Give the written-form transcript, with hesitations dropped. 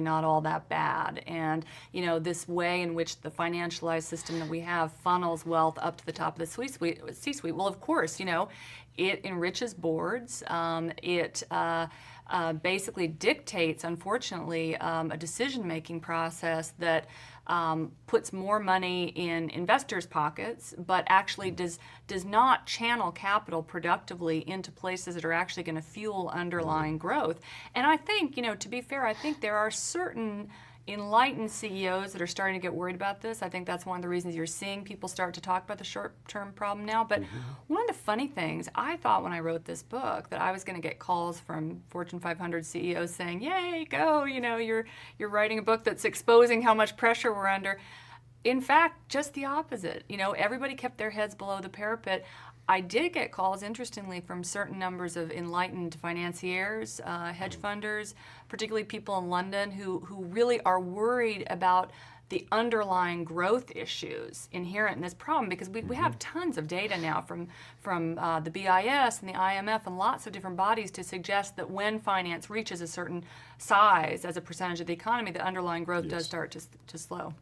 not all that bad. And, you know, this way in which the financialized system that we have funnels wealth up to the top of the C-suite. Well, of course, you know, it enriches boards. It basically dictates, unfortunately, a decision-making process that puts more money in investors' pockets, but actually does not channel capital productively into places that are actually going to fuel underlying growth. And I think, you know, to be fair, I think there are certain enlightened CEOs that are starting to get worried about this. I think that's one of the reasons you're seeing people start to talk about the short-term problem now. But one of the funny things, I thought when I wrote this book that I was going to get calls from Fortune 500 CEOs saying, "Yay, go! You know, you're writing a book that's exposing how much pressure we're under." In fact, just the opposite. You know, everybody kept their heads below the parapet. I did get calls, interestingly, from certain numbers of enlightened financiers, hedge funders, particularly people in London who really are worried about the underlying growth issues inherent in this problem, because we have tons of data now from the BIS and the IMF and lots of different bodies to suggest that when finance reaches a certain size as a percentage of the economy, the underlying growth does start to slow.